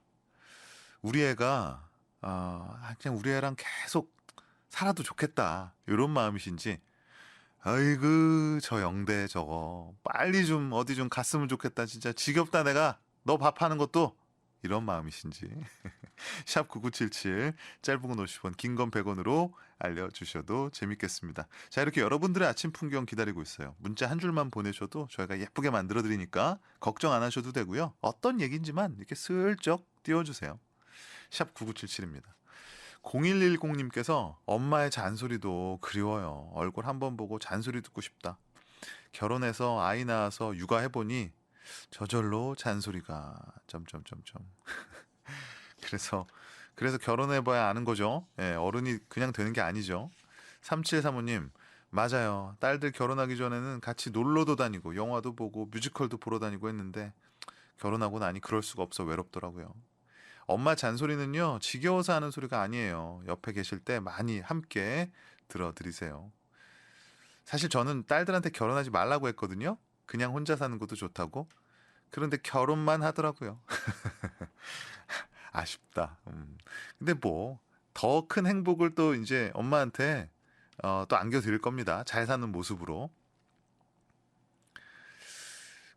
우리 애가 그냥 우리 애랑 계속 살아도 좋겠다, 이런 마음이신지, 아이고 저 영대 저거 빨리 좀 어디 좀 갔으면 좋겠다, 진짜 지겹다 내가 너 밥하는 것도, 이런 마음이신지. 샵 9977, 짧은 건 50원, 긴 건 100원으로 알려주셔도 재밌겠습니다. 자, 이렇게 여러분들의 아침 풍경 기다리고 있어요. 문자 한 줄만 보내셔도 저희가 예쁘게 만들어 드리니까 걱정 안 하셔도 되고요. 어떤 얘기인지만 이렇게 슬쩍 띄워주세요. 샵 9977입니다. 0110님께서 엄마의 잔소리도 그리워요. 얼굴 한번 보고 잔소리 듣고 싶다. 결혼해서 아이 낳아서 육아해보니 저절로 잔소리가 점점점점. 그래서 결혼해봐야 아는 거죠. 예, 어른이 그냥 되는 게 아니죠. 3735님, 맞아요. 딸들 결혼하기 전에는 같이 놀러도 다니고 영화도 보고 뮤지컬도 보러 다니고 했는데 결혼하고 나니 그럴 수가 없어 외롭더라고요. 엄마 잔소리는요, 지겨워서 하는 소리가 아니에요. 옆에 계실 때 많이 함께 들어드리세요. 사실 저는 딸들한테 결혼하지 말라고 했거든요. 그냥 혼자 사는 것도 좋다고. 그런데 결혼만 하더라고요. 아쉽다. 근데 뭐 더 큰 행복을 또 이제 엄마한테 또 안겨드릴 겁니다. 잘 사는 모습으로.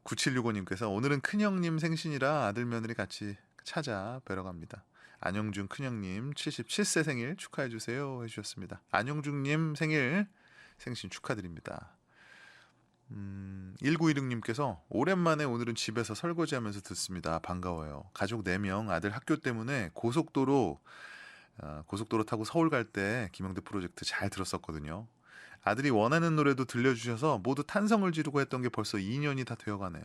9765님께서 오늘은 큰형님 생신이라 아들 며느리 같이 찾아뵈러 갑니다. 안영중 큰형님 77세 생일 축하해주세요 해주셨습니다. 안영중님 생신 축하드립니다. 1916님께서 오랜만에 오늘은 집에서 설거지하면서 듣습니다. 반가워요. 가족 4명 아들 학교 때문에 고속도로 타고 서울 갈 때 김영대 프로젝트 잘 들었었거든요. 아들이 원하는 노래도 들려주셔서 모두 탄성을 지르고 했던 게 벌써 2년이 다 되어가네요.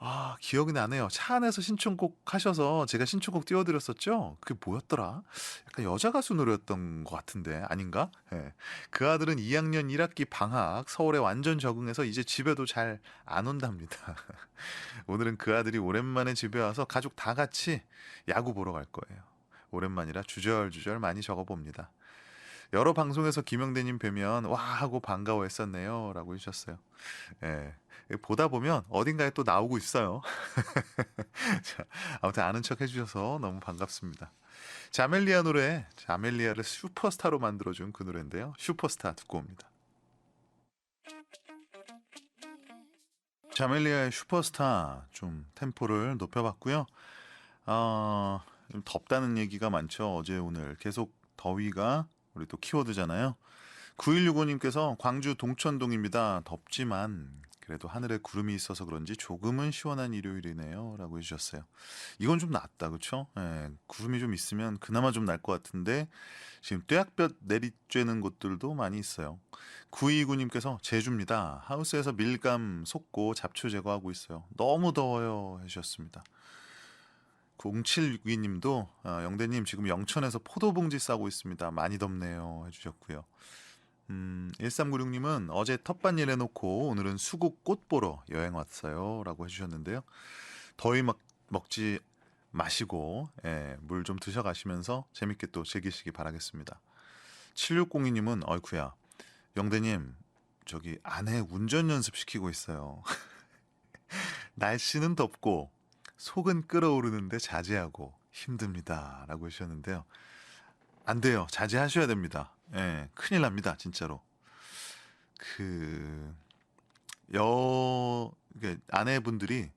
아, 기억이 나네요. 차 안에서 신청곡 하셔서 제가 신청곡 띄워드렸었죠? 그게 뭐였더라? 약간 여자 가수 노래였던 것 같은데 아닌가? 예. 그 아들은 2학년 1학기 방학 서울에 완전 적응해서 이제 집에도 잘 안 온답니다. 오늘은 그 아들이 오랜만에 집에 와서 가족 다 같이 야구 보러 갈 거예요. 오랜만이라 주절주절 많이 적어봅니다. 여러 방송에서 김영대님 뵈면 와 하고 반가워했었네요 라고 해주셨어요. 예. 보다 보면 어딘가에 또 나오고 있어요. 자, 아무튼 아는 척 해주셔서 너무 반갑습니다. 자멜리아 노래, 자멜리아를 슈퍼스타로 만들어준 그 노래인데요. 슈퍼스타 듣고 옵니다. 자멜리아의 슈퍼스타 좀 템포를 높여봤고요. 좀 덥다는 얘기가 많죠. 어제 오늘 계속 더위가 우리 또 키워드잖아요. 9165님께서 광주 동천동입니다. 덥지만 그래도 하늘에 구름이 있어서 그런지 조금은 시원한 일요일이네요 라고 해주셨어요. 이건 좀 낫다 그쵸? 예, 구름이 좀 있으면 그나마 좀 날 것 같은데 지금 뙤약볕 내리쬐는 곳들도 많이 있어요. 9229님께서 제주입니다. 하우스에서 밀감 솎고 잡초 제거하고 있어요. 너무 더워요 해주셨습니다. 0762님도 영대님 지금 영천에서 포도봉지 싸고 있습니다. 많이 덥네요 해주셨고요. 1396님은 어제 텃밭 일 해놓고 오늘은 수국 꽃 보러 여행 왔어요 라고 해주셨는데요. 더위 먹지 마시고 물 좀 드셔가시면서 재밌게 또 즐기시기 바라겠습니다. 7602님은 어이쿠야 영대님 저기 아내 운전 연습시키고 있어요. 날씨는 덥고 속은 끓어오르는데 자제하고 힘듭니다 라고 해주셨는데요. 안 돼요. 자제하셔야 됩니다. 예, 큰일 납니다. 진짜로. 이게 아내분들이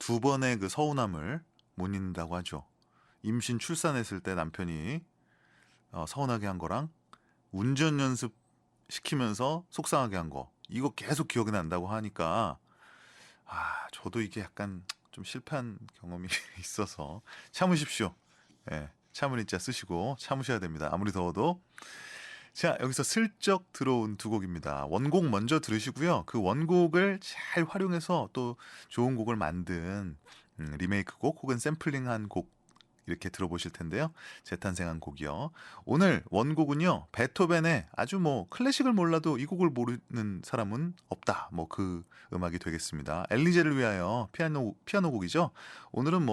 2번의 그 서운함을 못 잊는다고 하죠. 임신 출산했을 때 남편이 서운하게 한 거랑 운전 연습 시키면서 속상하게 한 거. 이거 계속 기억이 난다고 하니까 저도 이게 약간 좀 실패한 경험이 있어서 참으십시오. 예. 참을 인자 쓰시고 참으셔야 됩니다. 아무리 더워도. 자, 여기서 슬쩍 들어온 2곡입니다. 원곡 먼저 들으시고요. 그 원곡을 잘 활용해서 또 좋은 곡을 만든 리메이크 곡 혹은 샘플링한 곡 이렇게 들어보실 텐데요. 재탄생한 곡이요. 오늘 원곡은요. 베토벤의 아주 클래식을 몰라도 이 곡을 모르는 사람은 없다. 그 음악이 되겠습니다. 엘리제를 위하여 피아노 곡이죠. 오늘은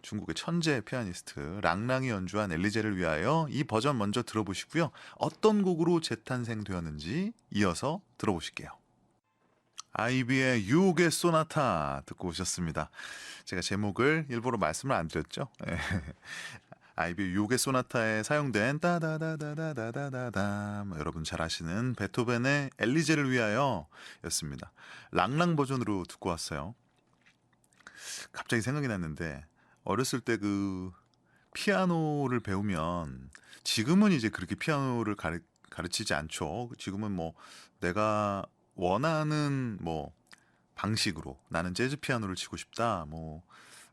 중국의 천재 피아니스트 랑랑이 연주한 엘리제를 위하여 이 버전 먼저 들어보시고요. 어떤 곡으로 재탄생되었는지 이어서 들어보실게요. 아이비의 유혹의 소나타 듣고 오셨습니다. 제가 제목을 일부러 말씀을 안 드렸죠. 아이비의 유혹의 소나타에 사용된 따다다다다다다다 여러분 잘 아시는 베토벤의 엘리제를 위하여 였습니다. 랑랑 버전으로 듣고 왔어요. 갑자기 생각이 났는데 어렸을 때 그 피아노를 배우면 지금은 이제 그렇게 피아노를 가르치지 않죠. 지금은 내가 원하는 방식으로 나는 재즈 피아노를 치고 싶다.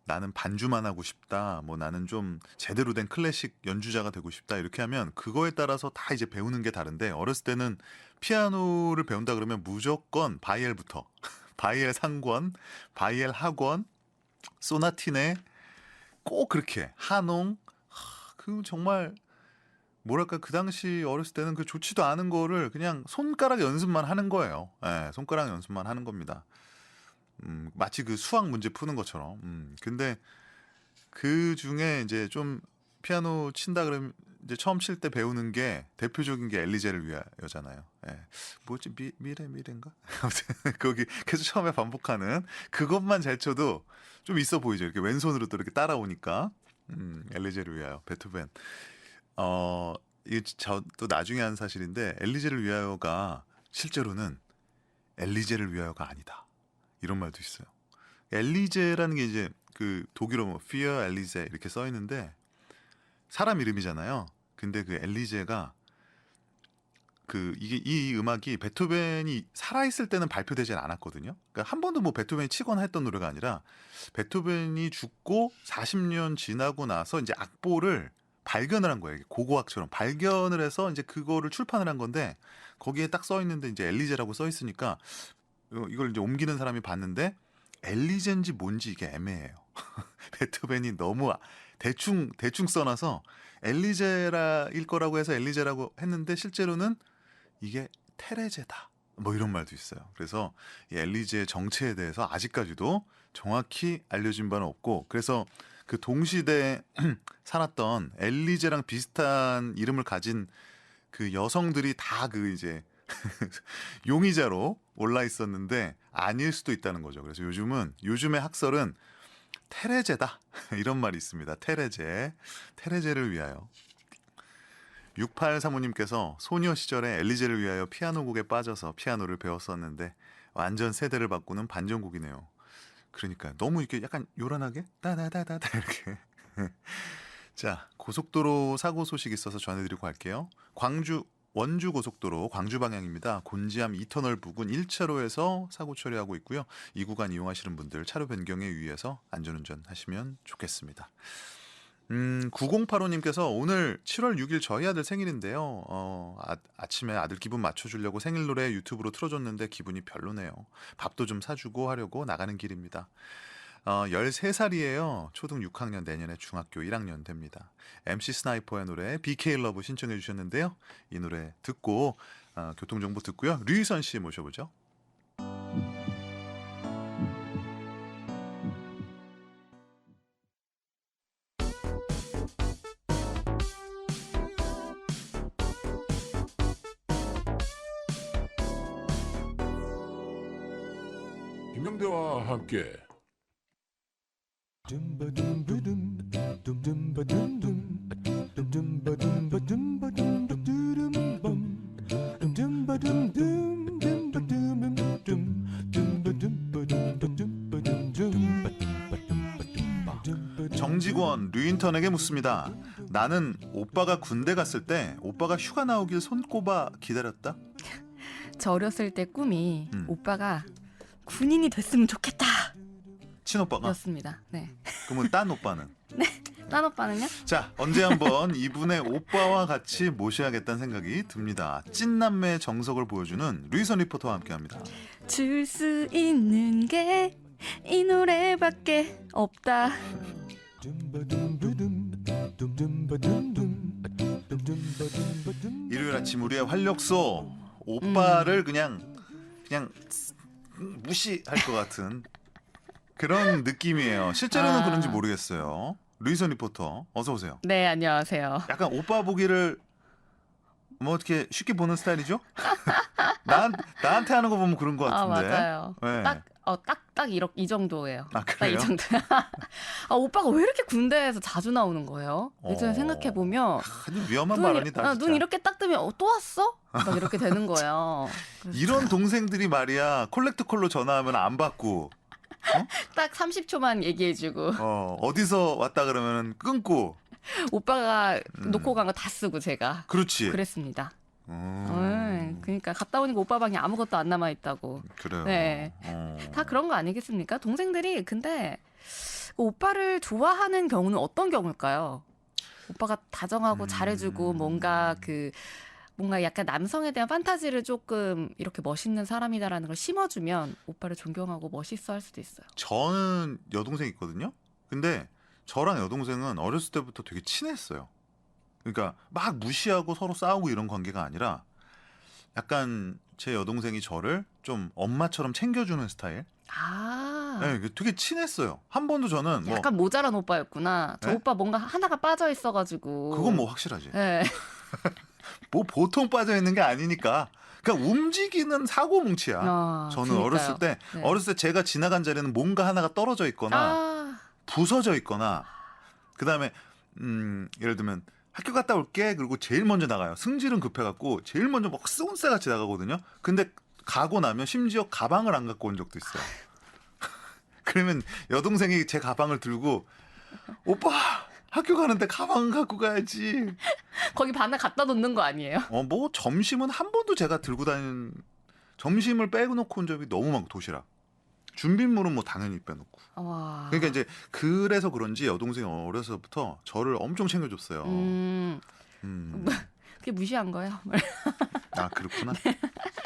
나는 반주만 하고 싶다. 나는 좀 제대로 된 클래식 연주자가 되고 싶다. 이렇게 하면 그거에 따라서 다 이제 배우는 게 다른데 어렸을 때는 피아노를 배운다 그러면 무조건 바이엘부터 바이엘 상권, 바이엘 하권, 소나티네 꼭 그렇게 한홍 그 정말 뭐랄까 그 당시 어렸을 때는 그 좋지도 않은 거를 그냥 손가락 연습만 하는 거예요. 손가락 연습만 하는 겁니다. 마치 그 수학 문제 푸는 것처럼. 근데 그 중에 이제 좀 피아노 친다 그러면 이제 처음 칠 때 배우는 게 대표적인 게 엘리제를 위하여잖아요. 뭐지 미래인가? 아무튼 거기 계속 처음에 반복하는 그것만 잘 쳐도 좀 있어 보이죠. 이렇게 왼손으로 또 이렇게 따라오니까. 엘리제를 위하여 베토벤. 이게 또 나중에 한 사실인데 엘리제를 위하여가 실제로는 엘리제를 위하여가 아니다. 이런 말도 있어요. 엘리제라는 게 이제 그 독일어 뭐 Fear 엘리제 이렇게 써 있는데 사람 이름이잖아요. 근데 그 엘리제가 그 이게 이 음악이 베토벤이 살아있을 때는 발표되지 않았거든요. 그러니까 한 번도 뭐 베토벤이 치거나 했던 노래가 아니라 베토벤이 죽고 40년 지나고 나서 이제 악보를 발견을 한 거예요. 고고학처럼 발견을 해서 이제 그거를 출판을 한 건데 거기에 딱 써 있는데 이제 엘리제라고 써 있으니까 이걸 이제 옮기는 사람이 봤는데 엘리제인지 뭔지 이게 애매해요. 베토벤이 너무 대충 써놔서 엘리제라일 거라고 해서 엘리제라고 했는데 실제로는 이게 테레제다. 뭐 이런 말도 있어요. 그래서 이 엘리제의 정체에 대해서 아직까지도 정확히 알려진 바는 없고 그래서 그 동시대에 살았던 엘리제랑 비슷한 이름을 가진 그 여성들이 다 그 이제 용의자로 올라 있었는데 아닐 수도 있다는 거죠. 그래서 요즘의 학설은 테레제다 이런 말이 있습니다. 테레제를 위하여. 6835님께서 소녀 시절에 엘리제를 위하여 피아노 곡에 빠져서 피아노를 배웠었는데 완전 세대를 바꾸는 반전곡이네요. 그러니까 너무 이렇게 약간 요란하게 따다다다다 이렇게. 자, 고속도로 사고 소식 있어서 전해드리고 갈게요. 원주 고속도로 광주 방향입니다. 곤지암 2터널 부근 1차로에서 사고 처리하고 있고요. 이 구간 이용하시는 분들 차로 변경에 유의해서 안전운전 하시면 좋겠습니다. 9085님께서 오늘 7월 6일 저희 아들 생일인데요. 아침에 아들 기분 맞춰주려고 생일 노래 유튜브로 틀어줬는데 기분이 별로네요. 밥도 좀 사주고 하려고 나가는 길입니다. 13살이에요. 초등 6학년 내년에 중학교 1학년 됩니다. MC 스나이퍼의 노래 BK 러브 신청해 주셨는데요. 이 노래 듣고 교통정보 듣고요. 류희선 씨 모셔보죠. 김명대와 함께 정직원 류인턴에게 묻습니다. 나는 오빠가 군대 갔을 때 오빠가 휴가 나오길 손꼽아 기다렸다. 저 어렸을 때 꿈이 오빠가 군인이 됐으면 좋겠다 친오빠가? 였습니다. 네. 그러면 딴 오빠는? 딴 오빠는요? 자, 언제 한번 이분의 오빠와 같이 모셔야겠다는 생각이 듭니다. 찐남매의 정석을 보여주는 류희선 리포터와 함께합니다. 줄 수 있는 게 이 노래밖에 없다. 일요일 아침 우리의 활력소 오빠를 그냥 무시할 것 같은 그런 느낌이에요. 실제로는 그런지 모르겠어요. 류희선 리포터 어서 오세요. 네, 안녕하세요. 약간 오빠 보기를 뭐 어떻게 쉽게 보는 스타일이죠? 나한테 하는 거 보면 그런 것 같은데. 맞아요. 네. 딱 이 정도예요. 아, 딱 그래요? 이 정도. 오빠가 왜 이렇게 군대에서 자주 나오는 거예요? 예전에 생각해 보면 아주 위험한 발언이다. 눈 이렇게 딱 뜨면 또 왔어? 막 이렇게 되는 거예요. 이런 동생들이 말이야 콜렉트콜로 전화하면 안 받고 딱 30초만 얘기해주고 어디서 왔다 그러면 끊고 오빠가 놓고 간 거 다 쓰고 제가 그렇지. 그랬습니다. 그러니까 갔다 오니까 오빠 방에 아무것도 안 남아 있다고. 그래요. 네. 다 그런 거 아니겠습니까? 동생들이 근데 오빠를 좋아하는 경우는 어떤 경우일까요? 오빠가 다정하고 잘해주고 뭔가 약간 남성에 대한 판타지를 조금 이렇게 멋있는 사람이다라는 걸 심어주면 오빠를 존경하고 멋있어할 수도 있어요. 저는 여동생 있거든요. 근데 저랑 여동생은 어렸을 때부터 되게 친했어요. 그러니까 막 무시하고 서로 싸우고 이런 관계가 아니라 약간 제 여동생이 저를 좀 엄마처럼 챙겨주는 스타일. 네, 되게 친했어요. 한 번도 저는 뭐 약간 모자란 오빠였구나. 저 네? 오빠 뭔가 하나가 빠져 있어가지고. 그건 뭐 확실하지. 네. 뭐 보통 빠져 있는 게 아니니까. 그러니까 움직이는 사고 뭉치야. 저는 그러니까요. 어렸을 때 제가 지나간 자리에는 뭔가 하나가 떨어져 있거나 부서져 있거나 그다음에 예를 들면 학교 갔다 올게 그리고 제일 먼저 나가요. 승질은 급해갖고 제일 먼저 막 쏜새같이 나가거든요. 근데 가고 나면 심지어 가방을 안 갖고 온 적도 있어요. 그러면 여동생이 제 가방을 들고 오빠 학교 가는데 가방 갖고 가야지. 거기 반에 갖다 놓는 거 아니에요? 뭐 점심은 한 번도 제가 들고 다닌 점심을 빼놓고 온 적이 너무 많고 도시락. 준비물은 뭐 당연히 빼놓고. 와. 그러니까 이제 그래서 그런지 여동생이 어려서부터 저를 엄청 챙겨줬어요. 그게 무시한 거예요. 아 그렇구나.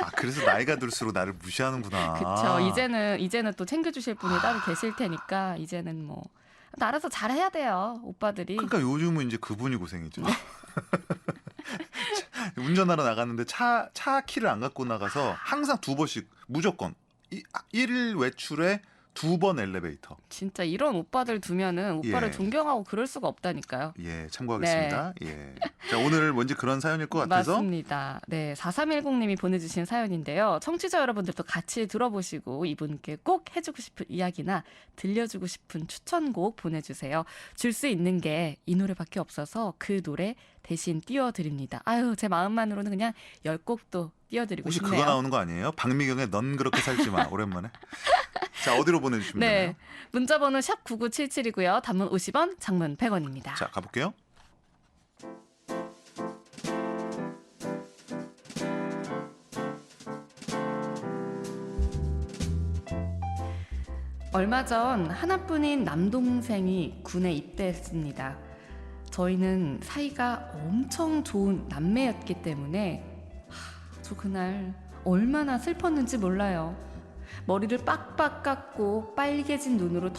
아 그래서 나이가 들수록 나를 무시하는구나. 그쵸. 이제는 또 챙겨주실 분이 따로 계실 테니까 이제는 뭐 알아서 잘해야 돼요, 오빠들이. 그러니까 요즘은 이제 그분이 고생이죠. 운전하러 나갔는데 차 키를 안 갖고 나가서 항상 2번씩 무조건 1일 외출에 2번 엘리베이터. 진짜 이런 오빠들 두면은 오빠를 예. 존경하고 그럴 수가 없다니까요. 예, 참고하겠습니다. 예. 자, 오늘 뭔지 그런 사연일 것 같아서 맞습니다. 네, 4310님이 보내주신 사연인데요. 청취자 여러분들도 같이 들어보시고 이분께 꼭 해주고 싶은 이야기나 들려주고 싶은 추천곡 보내주세요. 줄 수 있는 게 이 노래밖에 없어서 그 노래 대신 띄워드립니다. 아유, 제 마음만으로는 그냥 10곡도 띄워드리고 혹시 싶네요. 그거 나오는 거 아니에요? 박미경의 넌 그렇게 살지 마. 오랜만에. 자, 어디로 보내주시면 네, 되나요? 문자번호 샵 9977이고요. 단문 50원, 장문 100원입니다. 자, 가볼게요. 얼마 전 하나뿐인 남동생이 군에 입대했습니다. 저희는 사이가 엄청 좋은 남매였기 때문에 저 그날 얼마나 슬펐는지 몰라요. 머리를 빡빡 깎고 빨개진 눈으로